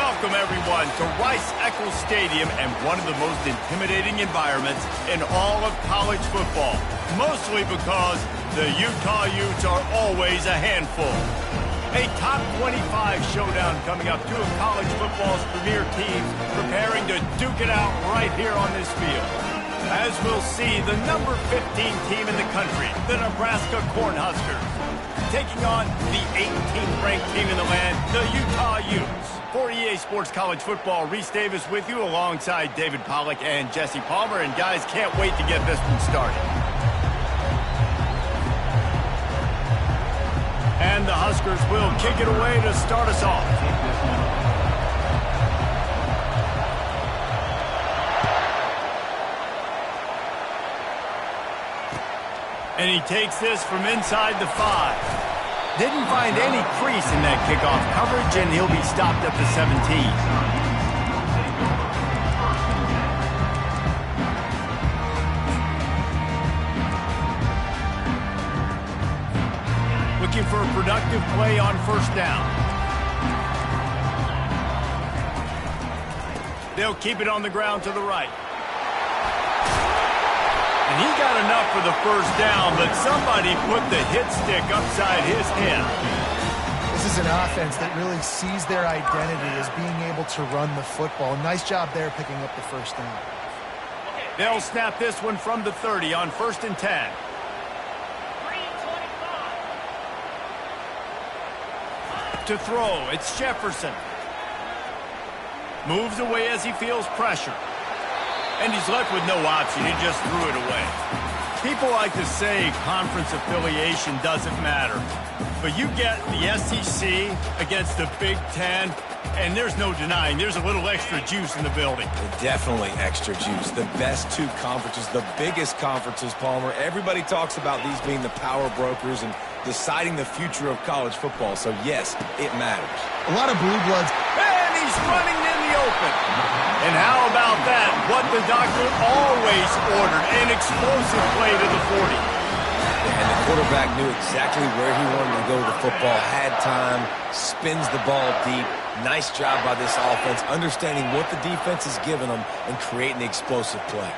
Welcome, everyone, to Rice-Eccles Stadium and one of the most intimidating environments in all of college football, mostly because the Utah Utes are always a handful. A top 25 showdown coming up, two of college football's premier teams preparing to duke it out right here on this field. As we'll see, the number 15 team in the country, the Nebraska Cornhuskers, taking on the 18th ranked team in the land, the Utah Utes. For EA Sports College Football, Reese Davis with you alongside David Pollack and Jesse Palmer. And guys, can't wait to get this one started. And the Huskers will kick it away to start us off. And he takes this from inside the 5. Didn't find any crease in that kickoff coverage, and he'll be stopped at the 17. Looking for a productive play on first down. They'll keep it on the ground to the right. And he got enough for the first down, but somebody put the hit stick upside his head. This is an offense that really sees their identity as being able to run the football. Nice job there picking up the first down. They'll snap this one from the 30 on 1st and 10. To throw, it's Jefferson. Moves away as he feels pressure. And he's left with no option. He just threw it away. People like to say conference affiliation doesn't matter. But you get the SEC against the Big Ten, and there's no denying there's a little extra juice in the building. Definitely extra juice. The best two conferences, the biggest conferences, Palmer. Everybody talks about these being the power brokers and deciding the future of college football. So, yes, it matters. A lot of blue bloods. And he's running in the open. And how about that? What the doctor always ordered, an explosive play to the 40. And the quarterback knew exactly where he wanted to go with the football, had time, spins the ball deep. Nice job by this offense, understanding what the defense is giving them and creating the explosive play.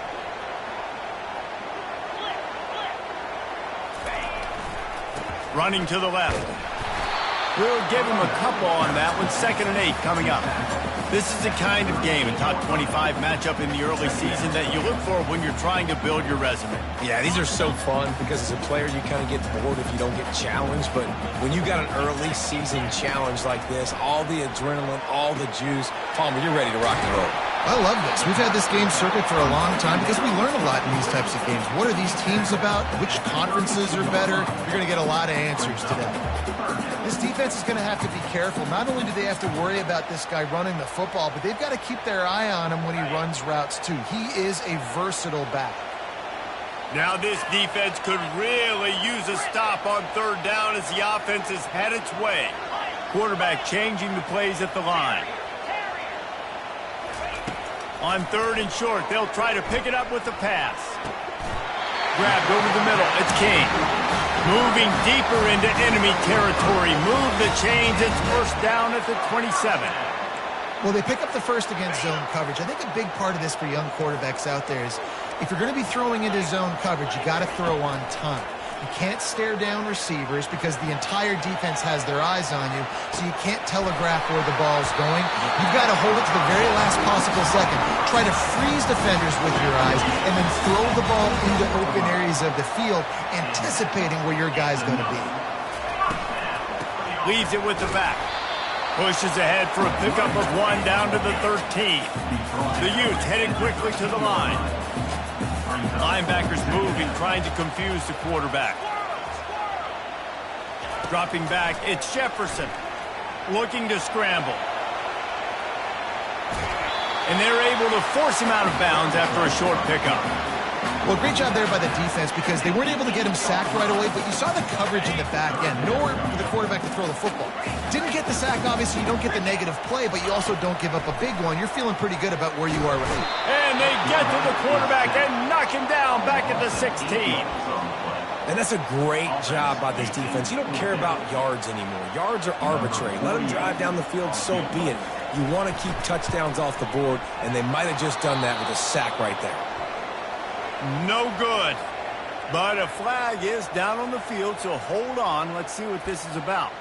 Running to the left. We'll give him a couple on that one. 2nd and 8 coming up. This is the kind of game, a top 25 matchup in the early season that you look for when you're trying to build your resume. Yeah, these are so fun because as a player you kind of get bored if you don't get challenged. But when you got an early season challenge like this, all the adrenaline, all the juice, Palmer, you're ready to rock and roll. I love this. We've had this game circled for a long time because we learn a lot in these types of games. What are these teams about? Which conferences are better? You're going to get a lot of answers today. This defense is going to have to be careful. Not only do they have to worry about this guy running the football, but they've got to keep their eye on him when he runs routes too. He is a versatile back. Now this defense could really use a stop on 3rd down as the offense has had its way. Quarterback changing the plays at the line. On 3rd and short, they'll try to pick it up with the pass. Grabbed over the middle, it's King. Moving deeper into enemy territory. Move the chains, it's 1st down at the 27. Well, they pick up the first against zone coverage. I think a big part of this for young quarterbacks out there is if you're going to be throwing into zone coverage, you got to throw on time. You can't stare down receivers because the entire defense has their eyes on you, so you can't telegraph where the ball's going. You've got to hold it to the very last possible second. Try to freeze defenders with your eyes and then throw the ball into open areas of the field, anticipating where your guy's going to be. Leaves it with the back. Pushes ahead for a pickup of 1 down to the 13. The Utes heading quickly to the line. Linebackers moving, trying to confuse the quarterback. Dropping back, it's Jefferson. Looking to scramble. And they're able to force him out of bounds after a short pickup. Well, great job there by the defense because they weren't able to get him sacked right away, but you saw the coverage in the back end. Nowhere for the quarterback to throw the football. Didn't get the sack, obviously. You don't get the negative play, but you also don't give up a big one. You're feeling pretty good about where you are right now. And they get to the quarterback and knock him down back at the 16. And that's a great job by this defense. You don't care about yards anymore. Yards are arbitrary. Let them drive down the field, so be it. You want to keep touchdowns off the board, and they might have just done that with a sack right there. No good. But a flag is down on the field, so hold on. Let's see what this is about.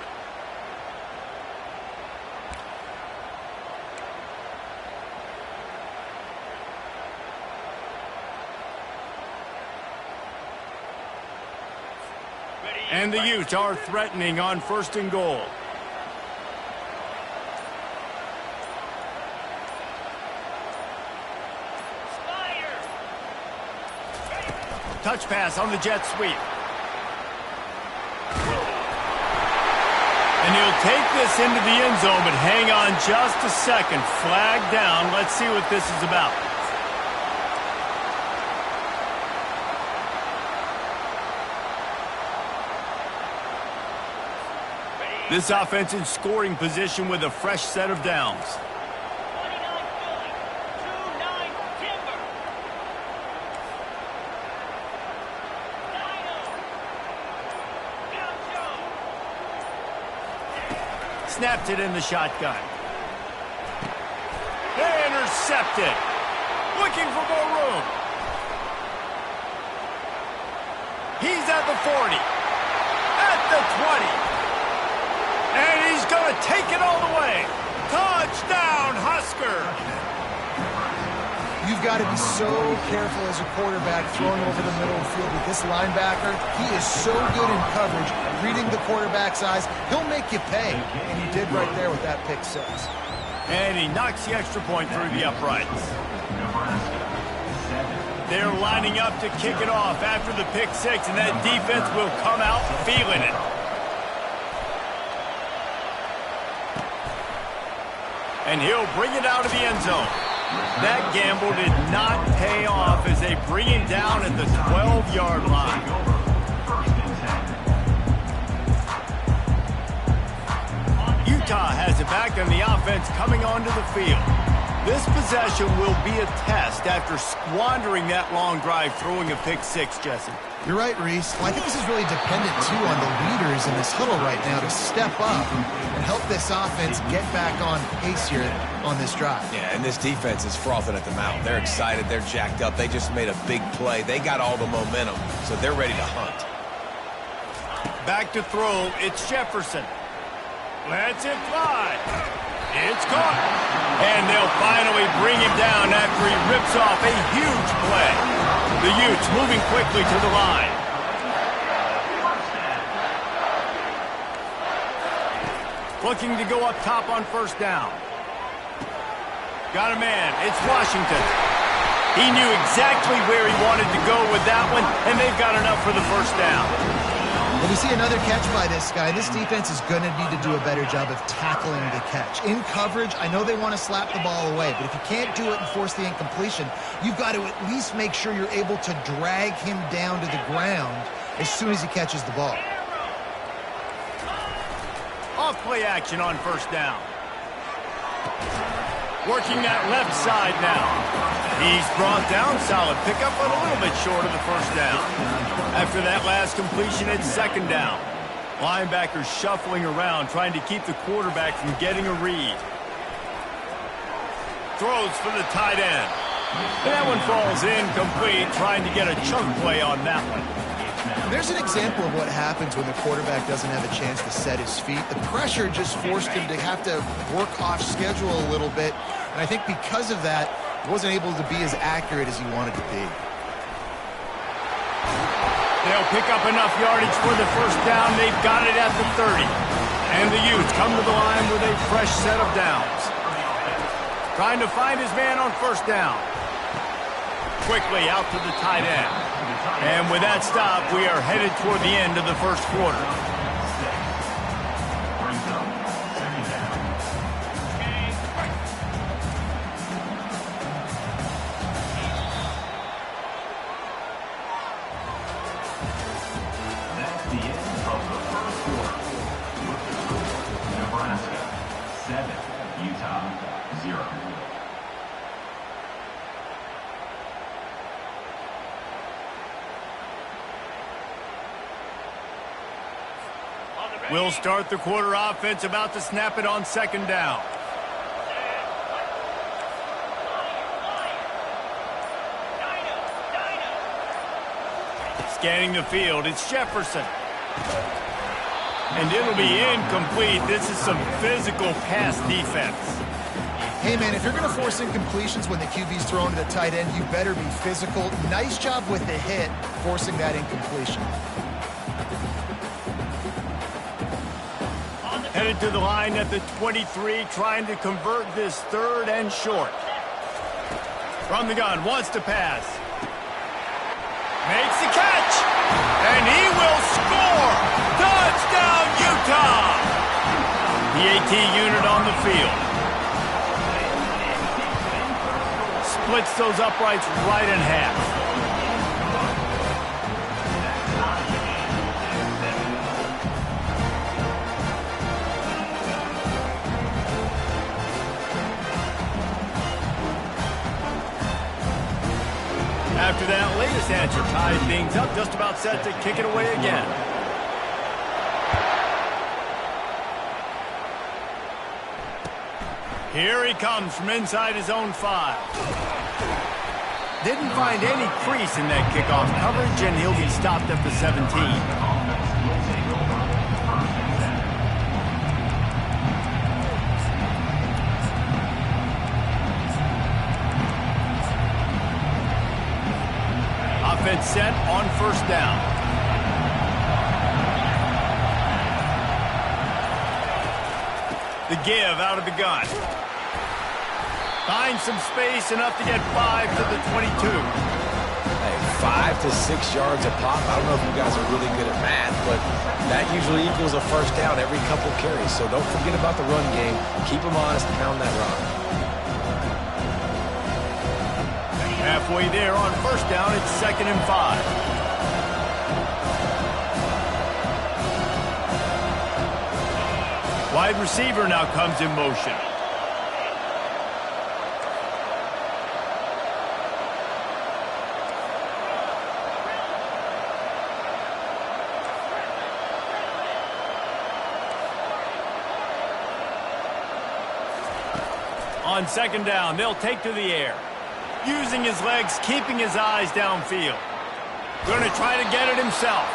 And the Utes are threatening on 1st and goal. Touch pass on the jet sweep. And he'll take this into the end zone, but hang on just a second. Flag down. Let's see what this is about. This offense in scoring position with a fresh set of downs. Snapped it in the shotgun. Intercepted. Looking for more room. He's at the 40. At the 20. And he's going to take it all the way. Touchdown, Husker. You've got to be so careful as a quarterback throwing over the middle of the field with this linebacker. He is so good in coverage, reading the quarterback's eyes. He'll make you pay, and he did right there with that pick six. And he knocks the extra point through the uprights. They're lining up to kick it off after the pick six, and that defense will come out feeling it. And he'll bring it out of the end zone. That gamble did not pay off as they bring him down at the 12-yard line. Utah has it back on the offense coming onto the field. This possession will be a test after squandering that long drive throwing a pick six, Jesse. You're right, Reese. Well, I think this is really dependent, too, on the leaders in this huddle right now to step up and help this offense get back on pace here on this drive. Yeah, and this defense is frothing at the mouth. They're excited. They're jacked up. They just made a big play. They got all the momentum, so they're ready to hunt. Back to throw. It's Jefferson. Lets it fly. It's caught. And they'll finally bring him down after he rips off a huge play. The Utes moving quickly to the line. Looking to go up top on 1st down. Got a man. It's Washington. He knew exactly where he wanted to go with that one, and they've got enough for the 1st down. Well, we see another catch by this guy. This defense is going to need to do a better job of tackling the catch. In coverage, I know they want to slap the ball away, but if you can't do it and force the incompletion, you've got to at least make sure you're able to drag him down to the ground as soon as he catches the ball. Off play action on 1st down. Working that left side now. He's brought down. Solid pickup, but a little bit short of the 1st down. After that last completion, it's 2nd down. Linebackers shuffling around, trying to keep the quarterback from getting a read. Throws for the tight end. And that one falls incomplete, trying to get a chunk play on that one. There's an example of what happens when the quarterback doesn't have a chance to set his feet. The pressure just forced him to have to work off schedule a little bit. And I think because of that, he wasn't able to be as accurate as he wanted to be. They'll pick up enough yardage for the 1st down. They've got it at the 30. And the Utes come to the line with a fresh set of downs. Trying to find his man on 1st down. Quickly out to the tight end. And with that stop, we are headed toward the end of the 1st quarter. That's the end of the 1st quarter. Nebraska 7, Utah 0. We'll start the quarter offense, about to snap it on 2nd down. Scanning the field, it's Jefferson. And it'll be incomplete. This is some physical pass defense. Hey, man, if you're going to force incompletions when the QB's thrown to the tight end, you better be physical. Nice job with the hit, forcing that incompletion. Headed to the line at the 23, trying to convert this 3rd and short. From the gun, wants to pass. Makes the catch. And he will score. Touchdown, Utah. The AT unit on the field. Splits those uprights right in half. After that latest answer tied things up, just about set to kick it away again. Here he comes from inside his own 5. Didn't find any crease in that kickoff coverage, and he'll be stopped at the 17. Offense set on 1st down. The give out of the gun. Finds some space, enough to get 5 to the 22. Hey, 5 to 6 yards a pop. I don't know if you guys are really good at math, but that usually equals a 1st down every couple carries. So don't forget about the run game. Keep them honest, pound that rock. Halfway there on 1st down, it's 2nd and 5. Wide receiver now comes in motion. On 2nd down, they'll take to the air. Using his legs, keeping his eyes downfield. Going to try to get it himself.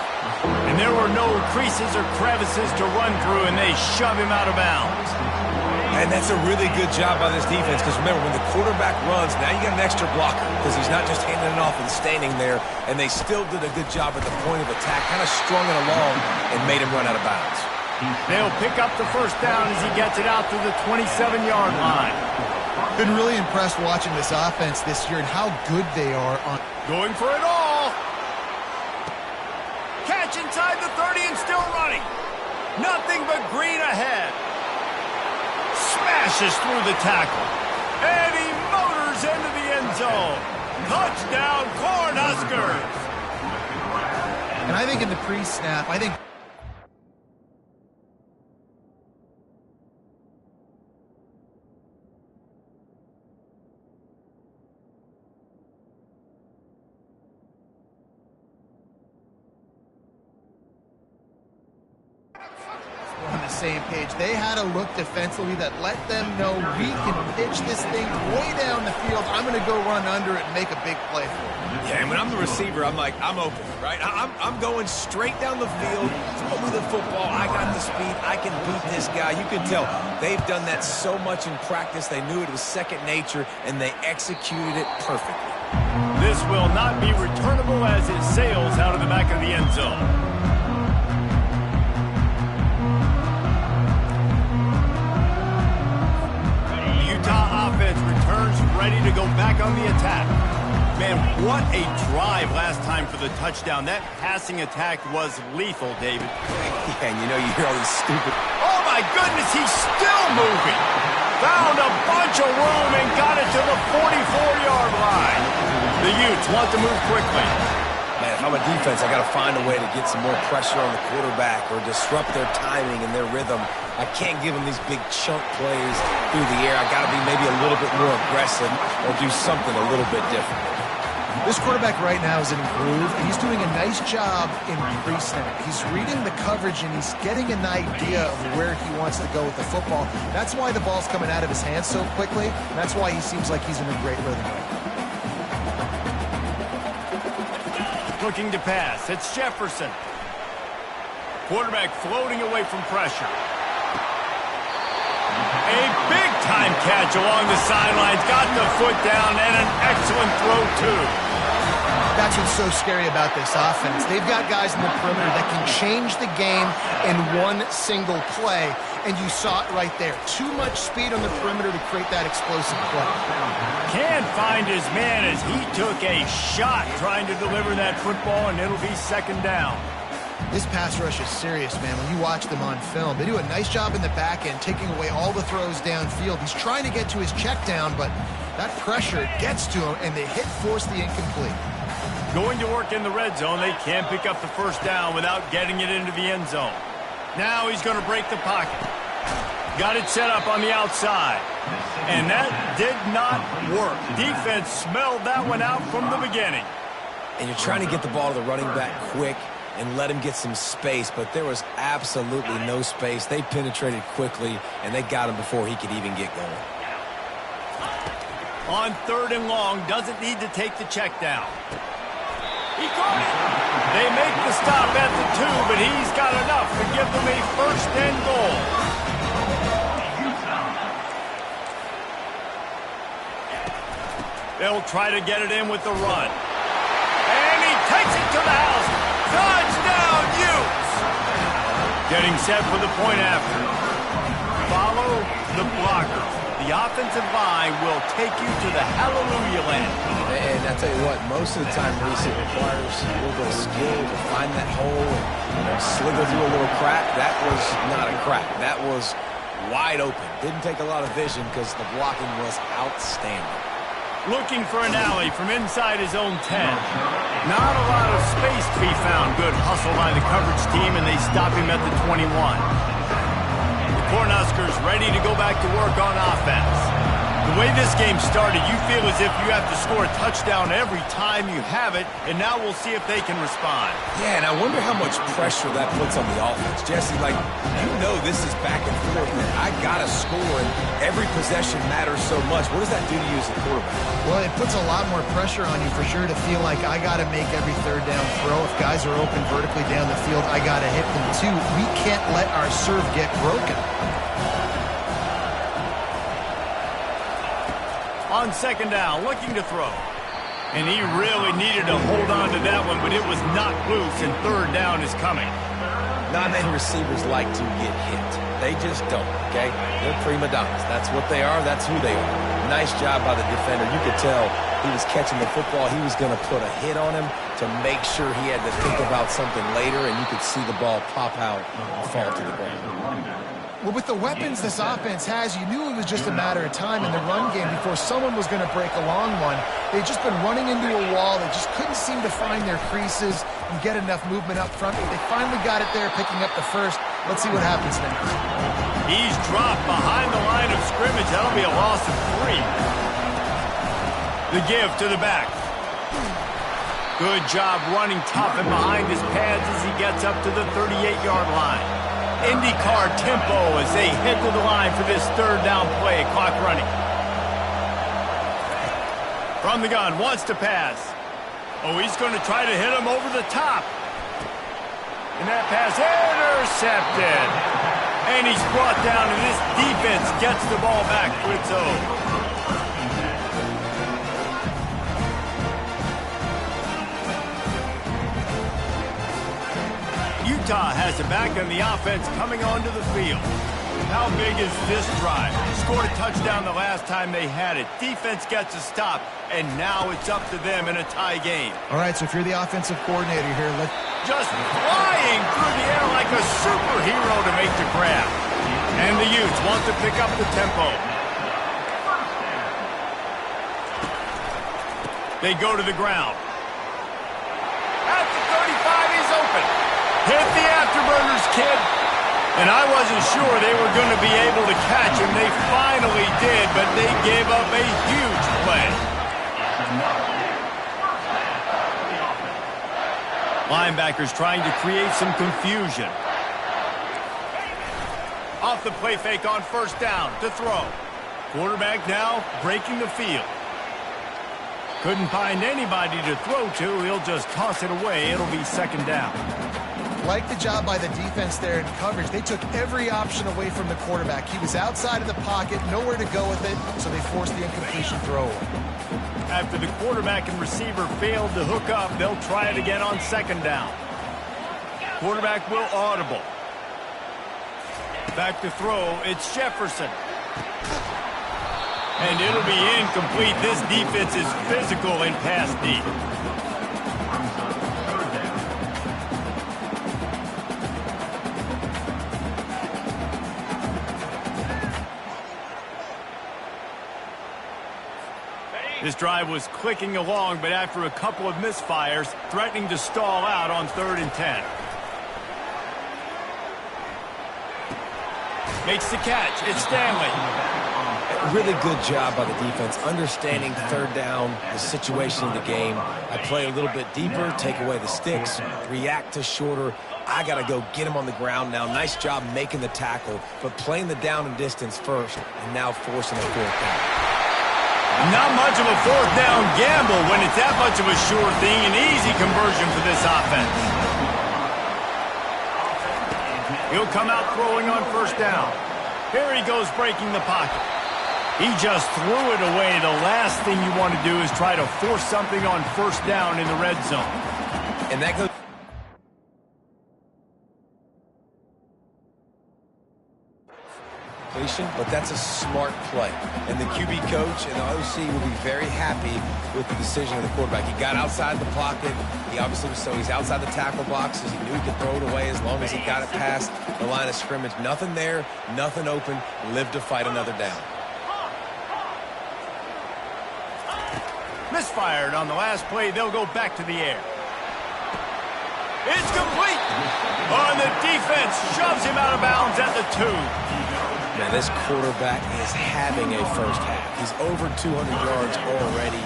And there were no creases or crevices to run through, and they shove him out of bounds. And that's a really good job by this defense, because remember, when the quarterback runs, now you got an extra blocker, because he's not just handing it off and standing there, and they still did a good job at the point of attack, kind of strung it along and made him run out of bounds. They'll pick up the 1st down as he gets it out to the 27-yard line. Been really impressed watching this offense this year and how good they are on going for it all. Catch inside the 30 and still running. Nothing but green ahead. Smashes through the tackle. And he motors into the end zone. Touchdown, Cornhuskers. And I think in the pre-snap, I think on the same page. They had a look defensively that let them know we can pitch this thing way down the field. I'm going to go run under it and make a big play for it. Yeah, and when I'm the receiver, I'm like, I'm open, right? I'm going straight down the field. Throw me the football. I got the speed. I can beat this guy. You can tell they've done that so much in practice. They knew it was second nature, and they executed it perfectly. This will not be returnable as it sails out of the back of the end zone. Offense returns ready to go back on the attack. Man, what a drive last time for the touchdown. That passing attack was lethal, David. Yeah, and you know, you hear all these stupid... Oh, my goodness, he's still moving. Found a bunch of room and got it to the 44-yard line. The Utes want to move quickly. Man, if I'm a defense, I got to find a way to get some more pressure on the quarterback or disrupt their timing and their rhythm. I can't give them these big chunk plays through the air. I got to be maybe a little bit more aggressive or do something a little bit different. This quarterback right now is in a groove, and he's doing a nice job in pre-snap. He's reading the coverage, and he's getting an idea of where he wants to go with the football. That's why the ball's coming out of his hands so quickly, and that's why he seems like he's in a great rhythm right now. Looking to pass. It's Jefferson. Quarterback floating away from pressure. A big-time catch along the sidelines. Got the foot down and an excellent throw, too. That's what's so scary about this offense. They've got guys in the perimeter that can change the game in one single play, and you saw it right there. Too much speed on the perimeter to create that explosive play. Can't find his man as he took a shot trying to deliver that football, and it'll be second down. This pass rush is serious, man. When you watch them on film, they do a nice job in the back end, taking away all the throws downfield. He's trying to get to his check down, but that pressure gets to him, and they force the incomplete. Going to work in the red zone. They can't pick up the first down without getting it into the end zone. Now he's going to break the pocket. Got it set up on the outside. And that did not work. Defense smelled that one out from the beginning. And you're trying to get the ball to the running back quick and let him get some space, but there was absolutely no space. They penetrated quickly, and they got him before he could even get going. On 3rd and long, doesn't need to take the check down. He caught it. They make the stop at the 2, but he's got enough to give them a 1st and goal. They'll try to get it in with the run. And he takes it to the house. Touchdown, Utes! Getting set for the point after. Follow the blocker. The offensive line will take you to the hallelujah land. And I tell you what, most of the time, Reese, it requires a little bit of skill to find that hole and slither through a little crack. That was not a crack. That was wide open. Didn't take a lot of vision because the blocking was outstanding. Looking for an alley from inside his own 10. Not a lot of space to be found. Good hustle by the coverage team, and they stop him at the 21. The Cornhuskers ready to go back to work on offense. The way this game started, you feel as if you have to score a touchdown every time you have it, and now we'll see if they can respond. Yeah, and I wonder how much pressure that puts on the offense. Jesse, like, you know this is back and forth, and I got to score, and every possession matters so much. What does that do to you as a quarterback? Well, it puts a lot more pressure on you for sure to feel like I got to make every 3rd down throw. If guys are open vertically down the field, I got to hit them too. We can't let our serve get broken. On 2nd down, looking to throw. And he really needed to hold on to that one, but it was knocked loose, and 3rd down is coming. Not many receivers like to get hit. They just don't, okay? They're prima donnas. That's what they are. That's who they are. Nice job by the defender. You could tell he was catching the football. He was going to put a hit on him to make sure he had to think about something later, and you could see the ball pop out and fall to the ground. Well, with the weapons this offense has, you knew it was just a matter of time in the run game before someone was going to break a long one. They'd just been running into a wall. They just couldn't seem to find their creases and get enough movement up front. But they finally got it there, picking up the first. Let's see what happens next. He's dropped behind the line of scrimmage. That'll be a loss of 3. The give to the back. Good job running tough and behind his pads as he gets up to the 38-yard line. IndyCar tempo as they head to the line for this 3rd down play. Clock running. From the gun, wants to pass. Oh, he's going to try to hit him over the top. And that pass intercepted. And he's brought down, and this defense gets the ball back to its own. Utah has it back on the offense coming onto the field. How big is this drive? Scored a touchdown the last time they had it. Defense gets a stop, and now it's up to them in a tie game. All right, so if you're the offensive coordinator here, just flying through the air like a superhero to make the grab. And the Utes want to pick up the tempo. They go to the ground. At the 35, he's open. Hit the afterburners, kid. And I wasn't sure they were going to be able to catch him. They finally did, but they gave up a huge play. Linebackers trying to create some confusion. Off the play fake on 1st down to throw. Quarterback now breaking the field. Couldn't find anybody to throw to. He'll just toss it away. It'll be second down. Like the job by the defense there in coverage. They took every option away from the quarterback. He was outside of the pocket, nowhere to go with it, so they forced the incompletion throw. After the quarterback and receiver failed to hook up, they'll try it again on second down. Quarterback will audible. Back to throw, it's Jefferson. And it'll be incomplete. This defense is physical in pass deep. This drive was clicking along, but after a couple of misfires, threatening to stall out on 3rd and 10. Makes the catch. It's Stanley. Really good job by the defense, understanding third down, the situation of the game. I play a little bit deeper, take away the sticks, react to shorter. I got to go get him on the ground now. Nice job making the tackle, but playing the down and distance first, and now forcing a 4th down. Not much of a 4th down gamble when it's that much of a sure thing. An easy conversion for this offense. He'll come out throwing on 1st down. Here he goes breaking the pocket. He just threw it away. The last thing you want to do is try to force something on 1st down in the red zone. And that goes... But that's a smart play. And the QB coach and the OC will be very happy with the decision of the quarterback. He got outside the pocket. He obviously was so he's outside the tackle boxes. He knew he could throw it away as long as he got it past the line of scrimmage. Nothing there, nothing open. Lived to fight another down. Misfired on the last play. They'll go back to the air. It's complete. On the defense, shoves him out of bounds at the 2. Man, this quarterback is having a first half. He's over 200 yards already,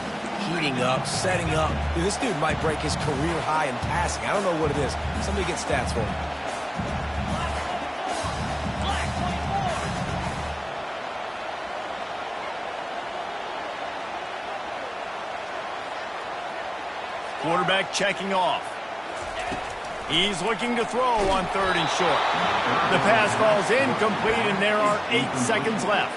heating up, setting up. Dude, this dude might break his career high in passing. I don't know what it is. Somebody get stats for him. Quarterback checking off. He's looking to throw on 3rd and short. The pass falls incomplete, and there are 8 seconds left.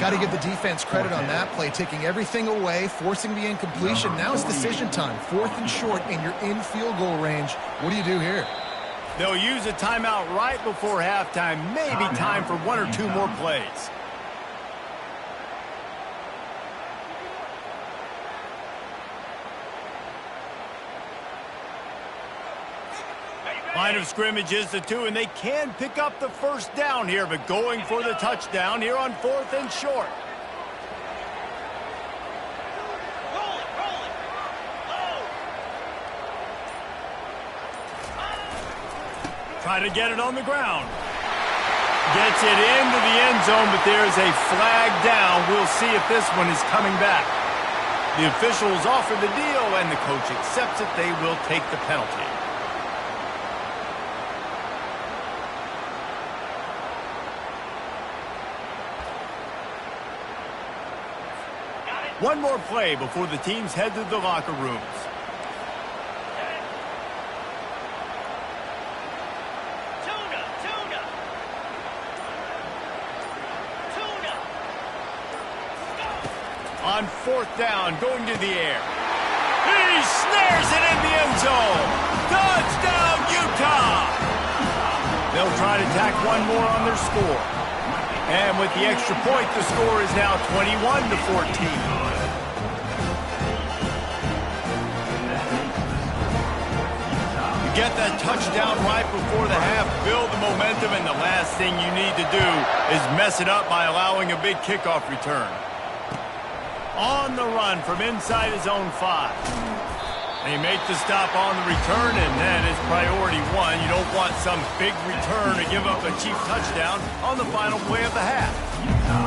Got to give the defense credit on that play, taking everything away, forcing the incompletion. Now it's decision time. 4th and short, and you're in field goal range. What do you do here? They'll use a timeout right before halftime. Maybe time for 1 or 2 more plays. Line of scrimmage is the 2, and they can pick up the 1st down here, but going for the touchdown here on 4th and short. Try to get it on the ground. Gets it into the end zone, but there's a flag down. We'll see if this one is coming back. The officials offer the deal, and the coach accepts it. They will take the penalty. One more play before the teams head to the locker rooms. On 4th down, going to the air. He snares it in the end zone. Touchdown, Utah! They'll try to tack one more on their score. And with the extra point, the score is now 21-14. Get that touchdown right before the half, build the momentum, and the last thing you need to do is mess it up by allowing a big kickoff return. On the run from inside his own 5. They make the stop on the return, and then it's priority 1. You don't want some big return to give up a cheap touchdown on the final play of the half.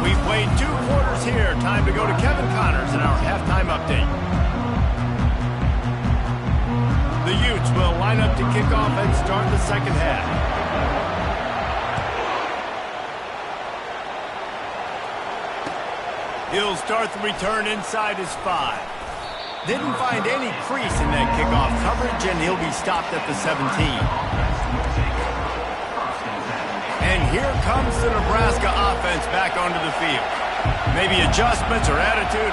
We've played 2 quarters here. Time to go to Kevin Connors in our halftime update. The Utes will line up to kick off and start the second half. He'll start the return inside his 5. Didn't find any crease in that kickoff coverage, and he'll be stopped at the 17. And here comes the Nebraska offense back onto the field. Maybe adjustments or attitude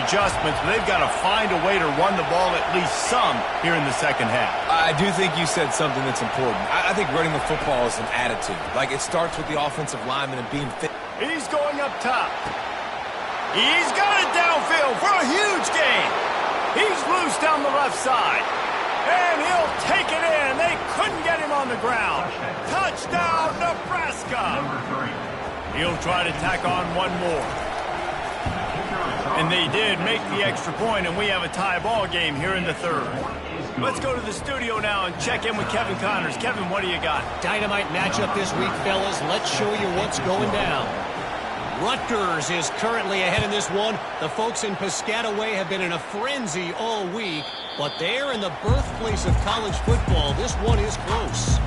adjustments, but they've got to find a way to run the ball at least some here in the second half. I do think you said something that's important. I think running the football is an attitude. Like, it starts with the offensive lineman and being fit. He's going up top. He's got it downfield for a huge gain. He's loose down the left side. And he'll take it in. They couldn't get him on the ground. Touchdown, Nebraska. He'll try to tack on one more. And they did make the extra point, and we have a tie ball game here in the third. Let's go to the studio now and check in with Kevin Connors. Kevin, what do you got? Dynamite matchup this week, fellas. Let's show you what's going down. Rutgers is currently ahead in this one. The folks in Piscataway have been in a frenzy all week, but they're in the birthplace of college football. This one is close.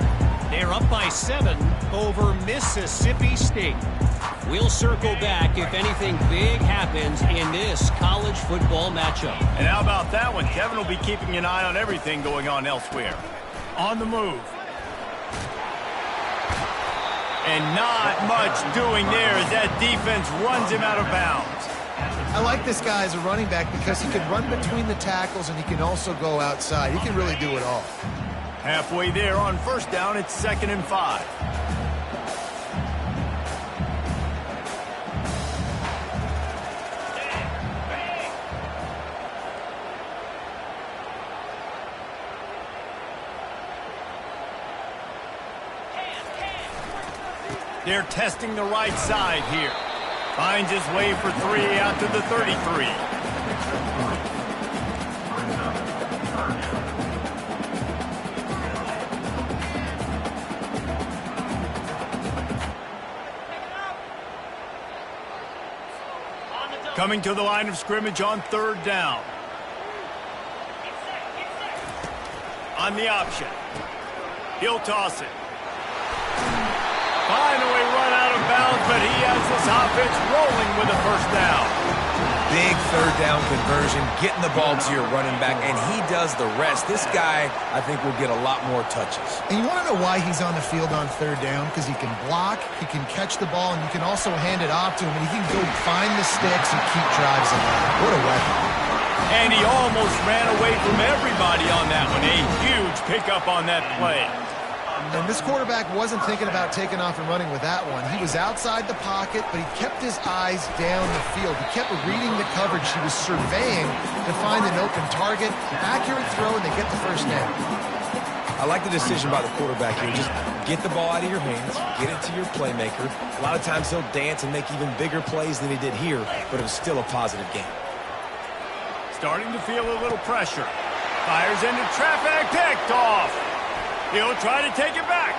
They're up by 7 over Mississippi State. We'll circle back if anything big happens in this college football matchup. And how about that one? Kevin will be keeping an eye on everything going on elsewhere. On the move. And not much doing there as that defense runs him out of bounds. I like this guy as a running back because he can run between the tackles and he can also go outside. He can really do it all. Halfway there on first down, it's 2nd and 5. They're testing the right side here. Finds his way for 3 out to the 33. Coming to the line of scrimmage on 3rd down. On the option. He'll toss it. Finally run out of bounds, but he has this offense rolling with a first down. Big 3rd down conversion, getting the ball to your running back, and he does the rest. This guy, I think, will get a lot more touches. And you want to know why he's on the field on 3rd down? Because he can block, he can catch the ball, and you can also hand it off to him, and he can go find the sticks and keep drives alive. What a weapon. And he almost ran away from everybody on that one. A huge pickup on that play. And this quarterback wasn't thinking about taking off and running with that one. He was outside the pocket, but he kept his eyes down the field. He kept reading the coverage. He was surveying to find an open target. Accurate throw, and they get the first down. I like the decision by the quarterback here. Just get the ball out of your hands, get it to your playmaker. A lot of times he'll dance and make even bigger plays than he did here, but it was still a positive game. Starting to feel a little pressure. Fires into traffic, picked off. He'll try to take it back.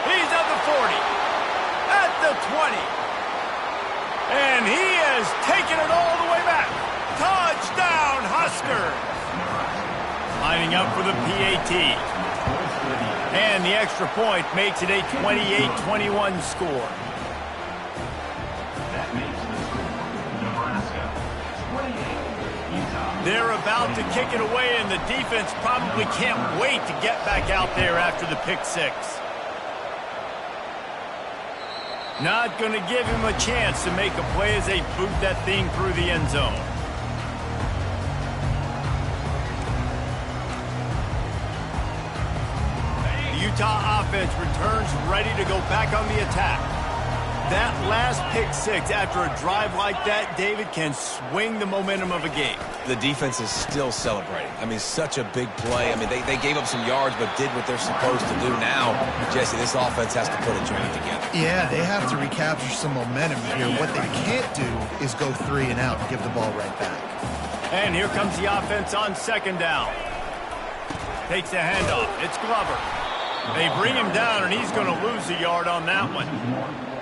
He's at the 40, at the 20. And he has taken it all the way back. Touchdown, Huskers. Lining up for the PAT. And the extra point makes it a 28-21 score. That makes the score Nebraska 28, Utah. They're about to kick it away, and the defense probably can't wait to get back out there after the pick six. Not going to give him a chance to make a play as they boot that thing through the end zone. The Utah offense returns ready to go back on the attack. That last pick six after a drive like that, David, can swing the momentum of a game. The defense is still celebrating. I mean, such a big play. I mean, they gave up some yards but did what they're supposed to do. Now, Jesse, this offense has to put a journey together. Yeah, they have to recapture some momentum here. What they can't do is go 3 and out and give the ball right back. And here comes the offense on 2nd down. Takes the handoff. It's Glover. They bring him down, and he's going to lose a yard on that one.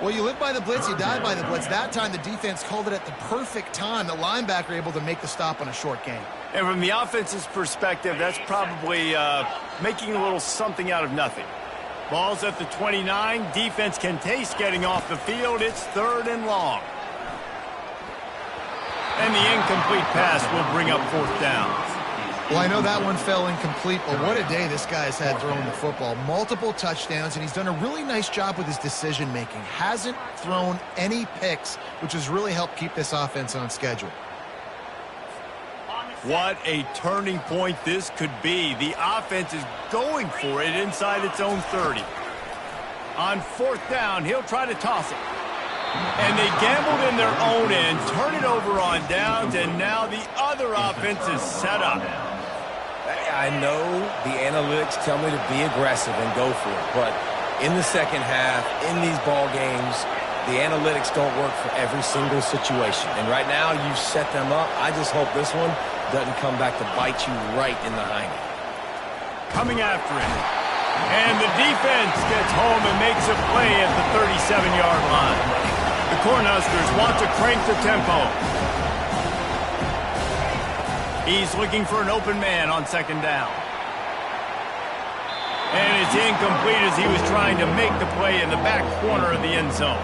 Well, you live by the blitz, you die by the blitz. That time, the defense called it at the perfect time. The linebacker able to make the stop on a short gain. And from the offense's perspective, that's probably making a little something out of nothing. Ball's at the 29. Defense can taste getting off the field. It's 3rd and long. And the incomplete pass will bring up 4th down. Well, I know that one fell incomplete, but what a day this guy has had throwing the football. Multiple touchdowns, and he's done a really nice job with his decision-making. Hasn't thrown any picks, which has really helped keep this offense on schedule. What a turning point this could be. The offense is going for it inside its own 30. On 4th down, he'll try to toss it. And they gambled in their own end, turn it over on downs, and now the other offense is set up. I know the analytics tell me to be aggressive and go for it, but in the second half, in these ball games, the analytics don't work for every single situation. And right now, you set them up. I just hope this one doesn't come back to bite you right in the hiney. Coming after it. And the defense gets home and makes a play at the 37-yard line. The Cornhuskers want to crank the tempo. He's looking for an open man on 2nd down. And it's incomplete as he was trying to make the play in the back corner of the end zone.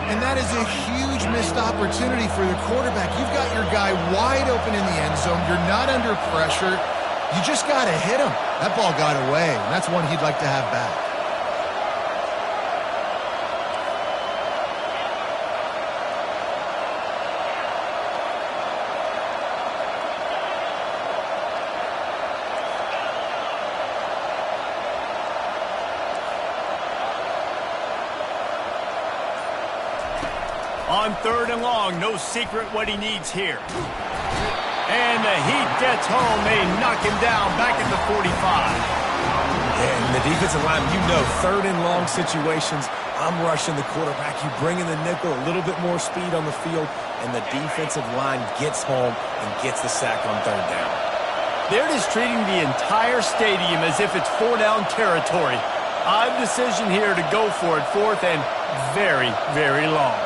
And that is a huge missed opportunity for the quarterback. You've got your guy wide open in the end zone. You're not under pressure. You just got to hit him. That ball got away, and that's one he'd like to have back. On 3rd and long, no secret what he needs here. And the heat gets home. They knock him down back at the 45. And the defensive line, 3rd and long situations, I'm rushing the quarterback. You bring in the nickel, a little bit more speed on the field, and the defensive line gets home and gets the sack on 3rd down. They're just treating the entire stadium as if it's 4-down territory. Odd decision here to go for it 4th and very, very long.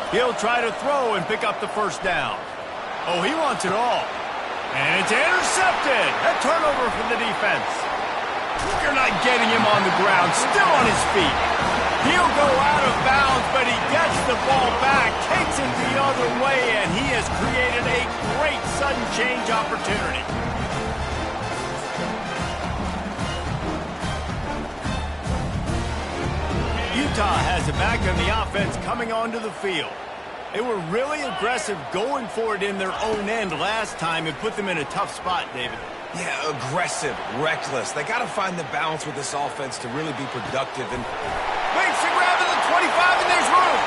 He'll try to throw and pick up the 1st down. Oh, he wants it all. And it's intercepted. A turnover for the defense. You're not getting him on the ground. Still on his feet. He'll go out of bounds, but he gets the ball back, takes it the other way, and he has created a great sudden change opportunity. Utah has it back on the offense coming onto the field. They were really aggressive going for it in their own end last time and put them in a tough spot, David. Yeah, aggressive, reckless. They got to find the balance with this offense to really be productive. And waits to grab at the 25, and there's room.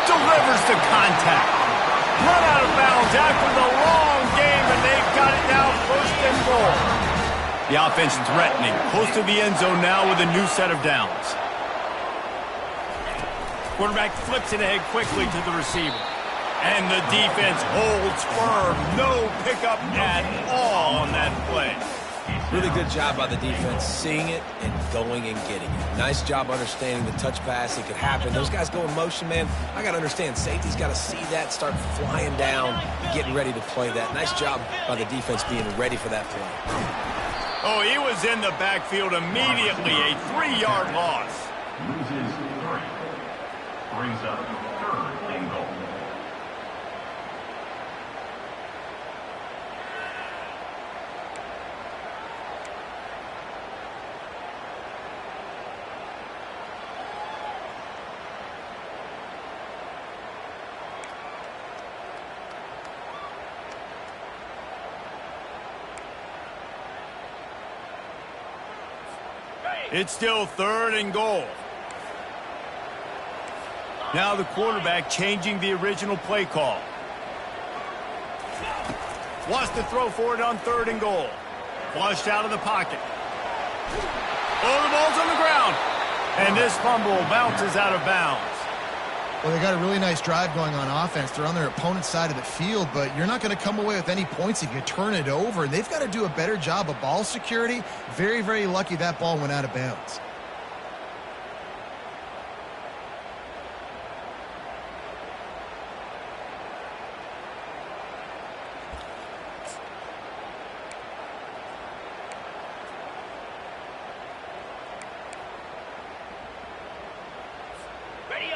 Delivers the contact. Run out of bounds after the long game, and they've got it now 1st and goal. The offense threatening, close to the end zone now with a new set of downs. Quarterback flips it ahead quickly to the receiver. And the defense holds firm. No pickup at all on that play. Really good job by the defense, seeing it and going and getting it. Nice job understanding the touch pass. It could happen. Those guys go in motion, man. I got to understand, safety's got to see that, start flying down, getting ready to play that. Nice job by the defense being ready for that play. Oh, he was in the backfield immediately. A 3-yard loss. Loses 3. Brings up 3rd and goal. It's still 3rd and goal. Now the quarterback changing the original play call. Wants to throw for it on 3rd and goal. Flushed out of the pocket. Oh, the ball's on the ground. And this fumble bounces out of bounds. Well, they got a really nice drive going on offense. They're on their opponent's side of the field, but you're not going to come away with any points if you turn it over. They've got to do a better job of ball security. Very, very lucky that ball went out of bounds.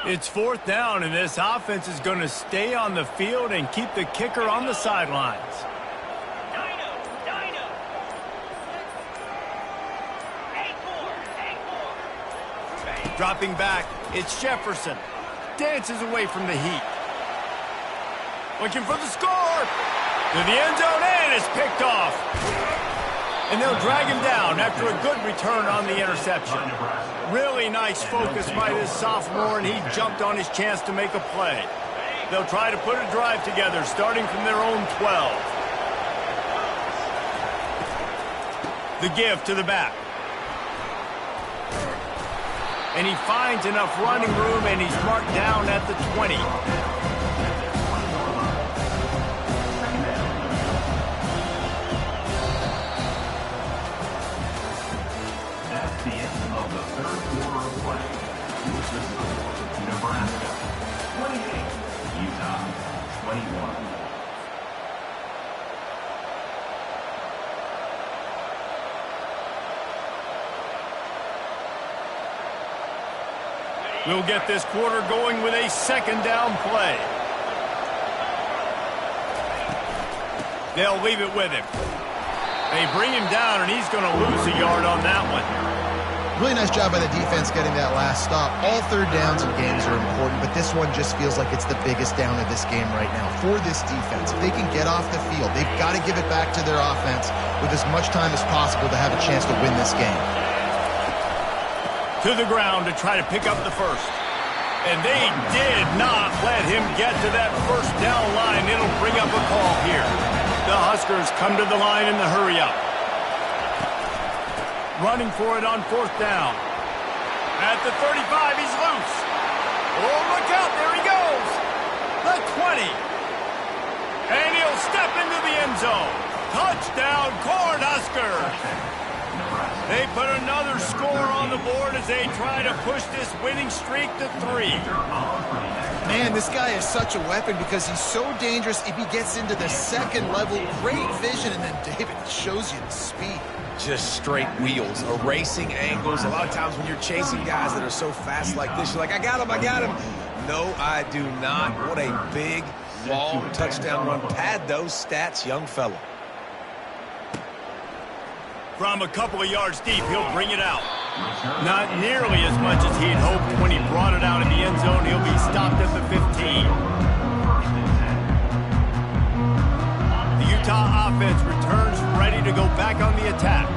It's fourth down, and this offense is going to stay on the field and keep the kicker on the sidelines. Dropping back, it's Jefferson. Dances away from the heat. Looking for the score. To the end zone, and it's picked off. And they'll drag him down after a good return on the interception. Really nice focus by this sophomore, and he jumped on his chance to make a play. They'll try to put a drive together, starting from their own 12. The give to the back. And he finds enough running room, and he's marked down at the 20. That's the end of the third quarter of play. With the score, Nebraska 28, Utah 21. We'll get this quarter going with a second down play. They'll leave it with him. They bring him down, and he's going to lose a yard on that one. Really nice job by the defense getting that last stop. All third downs in games are important, but this one just feels like it's the biggest down of this game right now for this defense. If they can get off the field, they've got to give it back to their offense with as much time as possible to have a chance to win this game. To the ground to try to pick up the first. And they did not let him get to that first down line. It'll bring up a call here. The Huskers come to the line in the hurry up. Running for it on fourth down. At the 35, he's loose. Oh, look out, there he goes. The 20. And he'll step into the end zone. Touchdown, Cornhuskers. They put another score on the board as they try to push this winning streak to 3. Man, this guy is such a weapon because he's so dangerous if he gets into the second level. Great vision, and then David shows you the speed. Just straight wheels, erasing angles. A lot of times when you're chasing guys that are so fast like this, you're like, I got him, I got him. No, I do not. What a big, long touchdown run. Pad those stats, young fella. From a couple of yards deep, he'll bring it out. Not nearly as much as he'd hoped when he brought it out in the end zone. He'll be stopped at the 15. The Utah offense returns ready to go back on the attack.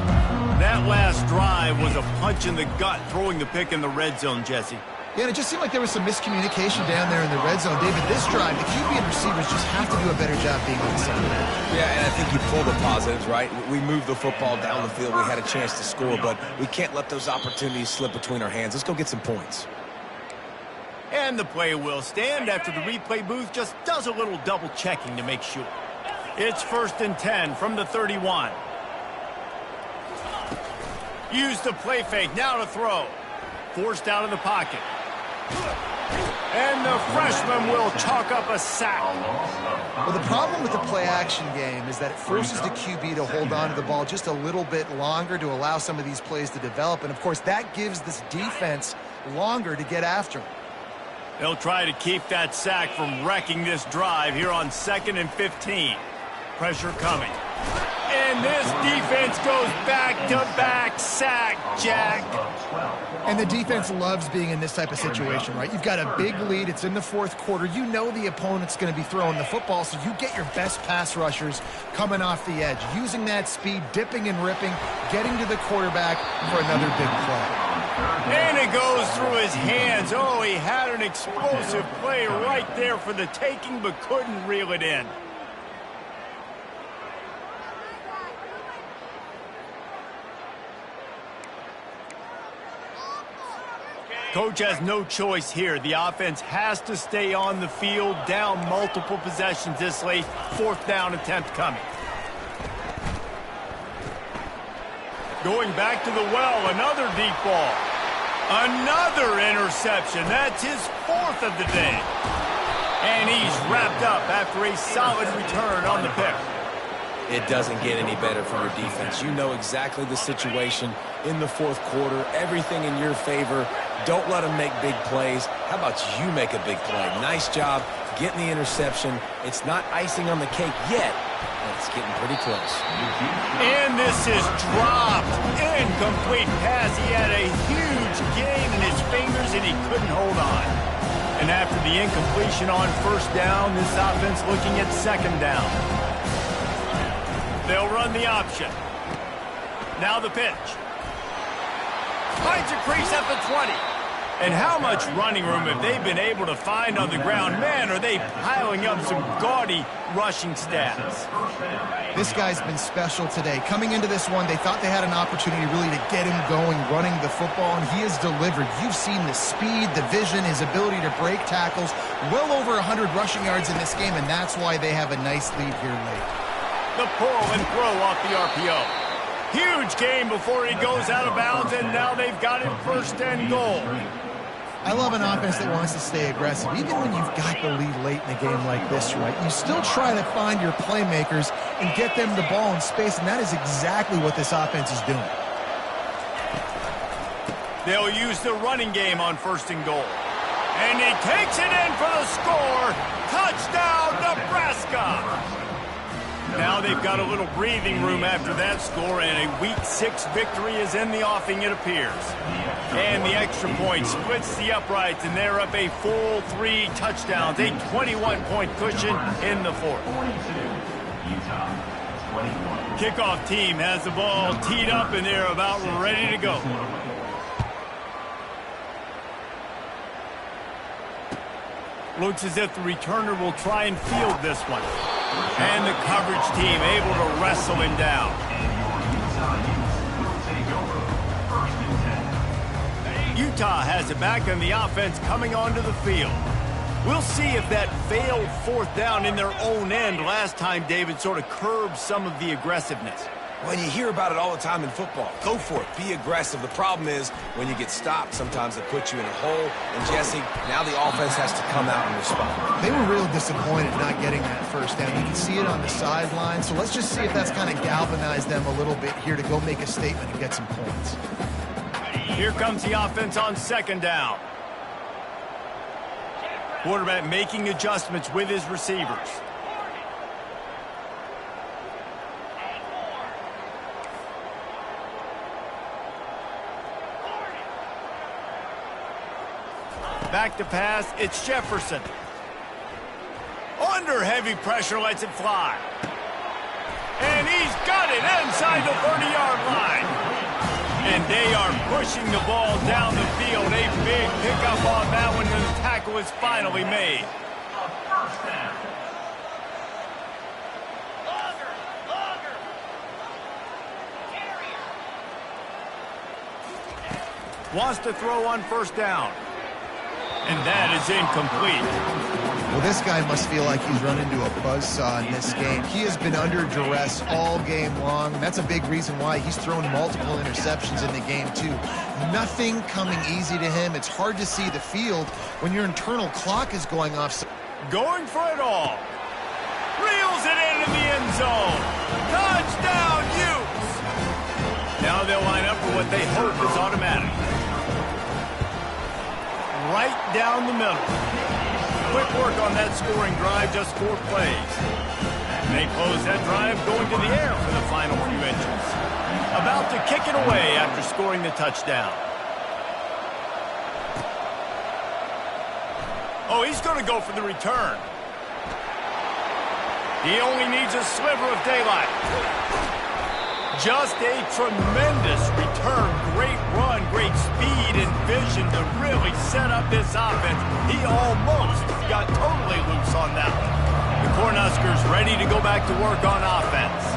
That last drive was a punch in the gut, throwing the pick in the red zone, Jesse. Yeah, and it just seemed like there was some miscommunication down there in the red zone. David, this drive, the QB and receivers just have to do a better job being on the same edge. Yeah, and I think you pull the positives, right? We moved the football down the field. We had a chance to score, but we can't let those opportunities slip between our hands. Let's go get some points. And the play will stand after the replay booth just does a little double checking to make sure. It's 1st and 10 from the 31. Use the play fake, now to throw. Forced out of the pocket. And the freshman will chalk up a sack. Well, the problem with the play-action game is that it forces the QB to hold on to the ball just a little bit longer to allow some of these plays to develop. And, of course, that gives this defense longer to get after him. They'll try to keep that sack from wrecking this drive here on 2nd and 15. Pressure coming. And this defense goes back-to-back sack, Jack. And the defense loves being in this type of situation, right? You've got a big lead. It's in the fourth quarter. You know the opponent's going to be throwing the football, so you get your best pass rushers coming off the edge, using that speed, dipping and ripping, getting to the quarterback for another big play. And it goes through his hands. Oh, he had an explosive play right there for the taking, but couldn't reel it in. Coach has no choice here. The offense has to stay on the field, down multiple possessions this late. 4th down attempt coming. Going back to the well, another deep ball. Another interception. That's his 4th of the day. And he's wrapped up after a solid return on the pick. It doesn't get any better from your defense. You know exactly the situation in the fourth quarter. Everything in your favor. Don't let them make big plays. How about you make a big play? Nice job getting the interception. It's not icing on the cake yet, but it's getting pretty close. And this is dropped. Incomplete pass. He had a huge gain in his fingers, and he couldn't hold on. And after the incompletion on first down, this offense looking at second down. They'll run the option. Now the pitch. Finds a crease at the 20. And how much running room have they been able to find on the ground? Man, are they piling up some gaudy rushing stats. This guy's been special today. Coming into this one, they thought they had an opportunity really to get him going, running the football, and he has delivered. You've seen the speed, the vision, his ability to break tackles. Well over 100 rushing yards in this game, and that's why they have a nice lead here late. The pull and throw off the RPO. Huge gain before he goes out of bounds, and now they've got it first and goal. I love an offense that wants to stay aggressive. Even when you've got the lead late in a game like this, right, you still try to find your playmakers and get them the ball in space, and that is exactly what this offense is doing. They'll use the running game on first and goal. And he takes it in for the score. Touchdown, Nebraska! Now they've got a little breathing room after that score, and a Week 6 victory is in the offing, it appears. And the extra point splits the uprights, and they're up a full 3 touchdowns, a 21-point cushion in the fourth. Kickoff team has the ball teed up, and they're about ready to go. Looks as if the returner will try and field this one. And the coverage team able to wrestle him down. Utah has it back, and the offense coming onto the field. We'll see if that failed fourth down in their own end last time, David, sort of curbed some of the aggressiveness. Well, you hear about it all the time in football. Go for it. Be aggressive. The problem is when you get stopped, sometimes it puts you in a hole. And, Jesse, now the offense has to come out and respond. They were real disappointed not getting that first down. You can see it on the sideline. So let's just see if that's kind of galvanized them a little bit here to go make a statement and get some points. Here comes the offense on second down. Quarterback making adjustments with his receivers. Back to pass, it's Jefferson. Under heavy pressure, lets it fly. And he's got it inside the 30-yard line. And they are pushing the ball down the field. A big pickup on that one, and the tackle is finally made. Wants to throw on first down. And that is incomplete. Well, this guy must feel like he's run into a buzzsaw in this game. He has been under duress all game long, and that's a big reason why he's thrown multiple interceptions in the game, too. Nothing coming easy to him. It's hard to see the field when your internal clock is going off. Going for it all. Reels it into the end zone. Touchdown, Utes! Now they'll line up for what they hope is automatic. Right down the middle. Quick work on that scoring drive, just 4 plays. And they close that drive going to the air for the final few inches. About to kick it away after scoring the touchdown. Oh, he's going to go for the return. He only needs a sliver of daylight. Just a tremendous return. Great run, great speed and vision to really set up this offense. He almost got totally loose on that one. The Cornhuskers ready to go back to work on offense.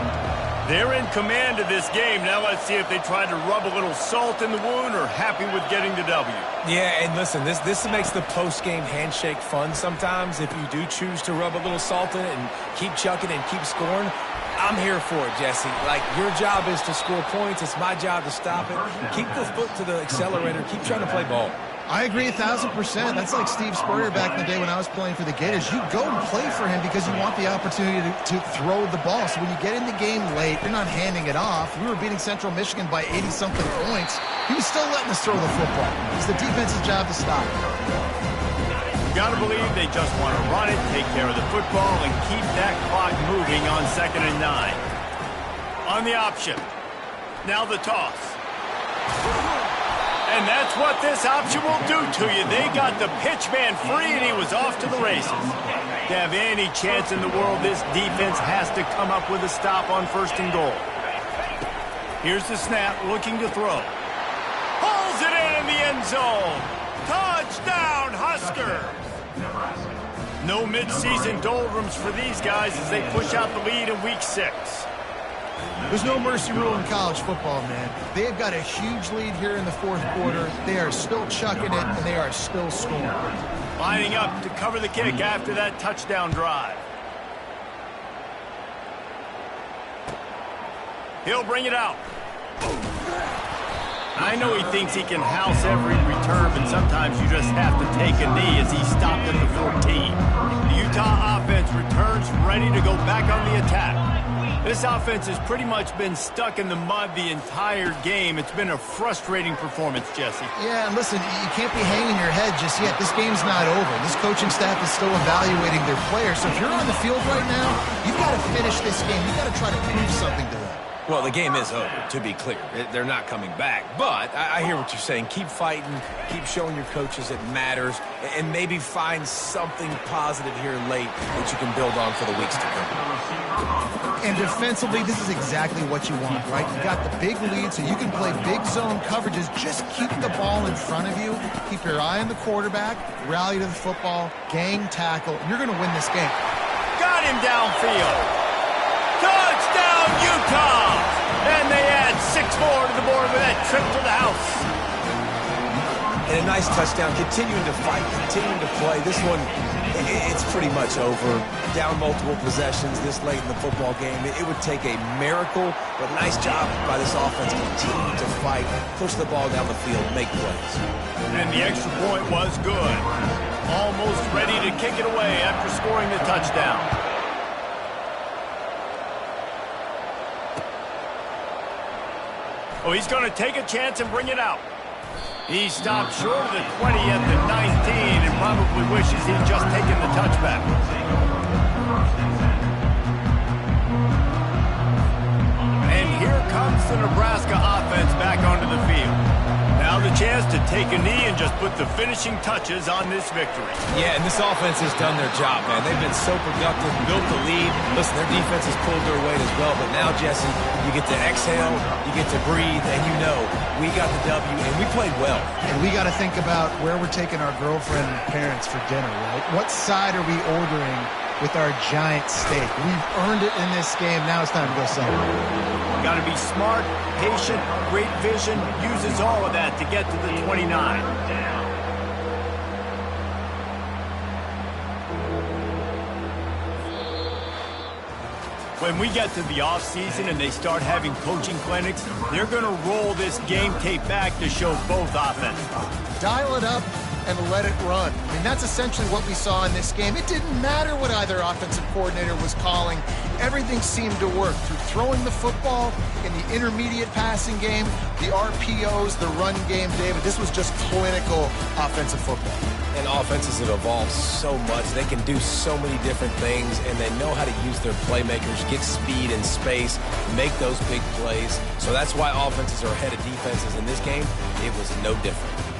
They're in command of this game. Now let's see if they try to rub a little salt in the wound or happy with getting the W. Yeah, and listen, this makes the post-game handshake fun sometimes. If you do choose to rub a little salt in it and keep chucking and keep scoring, I'm here for it, Jesse. Like, your job is to score points. It's my job to stop it. Keep the foot to the accelerator. Keep trying to play ball. I agree 1,000%. That's like Steve Spurrier back in the day when I was playing for the Gators. You go and play for him because you want the opportunity to throw the ball. So when you get in the game late, you're not handing it off. We were beating Central Michigan by 80-something points. He was still letting us throw the football. It's the defense's job to stop. You got to believe they just want to run it, take care of the football, and keep that clock moving on 2nd and 9. On the option. Now the toss. And that's what this option will do to you. They got the pitch man free, and he was off to the races. To have any chance in the world, this defense has to come up with a stop on 1st and goal. Here's the snap, looking to throw. Pulls it in the end zone. Touchdown, Huskers! No midseason doldrums for these guys as they push out the lead in Week 6. There's no mercy rule in college football, man. They have got a huge lead here in the 4th quarter. They are still chucking it, and they are still scoring. Lining up to cover the kick after that touchdown drive. He'll bring it out. I know he thinks he can house every return, but sometimes you just have to take a knee as he stopped at the 14. The Utah offense returns ready to go back on the attack. This offense has pretty much been stuck in the mud the entire game. It's been a frustrating performance, Jesse. Yeah, and listen, you can't be hanging your head just yet. This game's not over. This coaching staff is still evaluating their players. So if you're on the field right now, you've got to finish this game. You've got to try to prove something to them. Well, the game is over, to be clear. They're not coming back. But I hear what you're saying. Keep fighting. Keep showing your coaches it matters. And maybe find something positive here late that you can build on for the weeks to come. And defensively, this is exactly what you want, right? You got the big lead, so you can play big zone coverages. Just keep the ball in front of you. Keep your eye on the quarterback. Rally to the football. Gang tackle. You're going to win this game. Got him downfield. Touchdown, Utah! And they add 6 more to the board with that trip to the house. And a nice touchdown. Continuing to fight, continuing to play. This one, it's pretty much over. Down multiple possessions this late in the football game. It would take a miracle, but nice job by this offense continuing to fight, push the ball down the field, make plays. And the extra point was good. Almost ready to kick it away after scoring the touchdown. Oh, he's going to take a chance and bring it out. He stopped short of the 20 at the 19 and probably wishes he'd just taken the touchback. And here comes the Nebraska offense back onto the field. Now the chance to take a knee and just put the finishing touches on this victory. Yeah, and this offense has done their job, man. They've been so productive, built the lead. Listen, their defense has pulled their weight as well. But now, Jesse, you get to exhale, you get to breathe, and you know we got the W, and we played well. And we got to think about where we're taking our girlfriend and parents for dinner, right? What side are we ordering with our giant steak? We've earned it in this game. Now it's time to go celebrate. Got to be smart, patient, great vision, uses all of that to get to the 29. When we get to the offseason and they start having coaching clinics, they're going to roll this game tape back to show both offenses. Dial it up and let it run. I mean, that's essentially what we saw in this game. It didn't matter what either offensive coordinator was calling. Everything seemed to work through throwing the football in the intermediate passing game, the RPOs, the run game, David. This was just clinical offensive football. And offenses have evolved so much. They can do so many different things, and they know how to use their playmakers, get speed and space, make those big plays. So that's why offenses are ahead of defenses in this game. It was no different.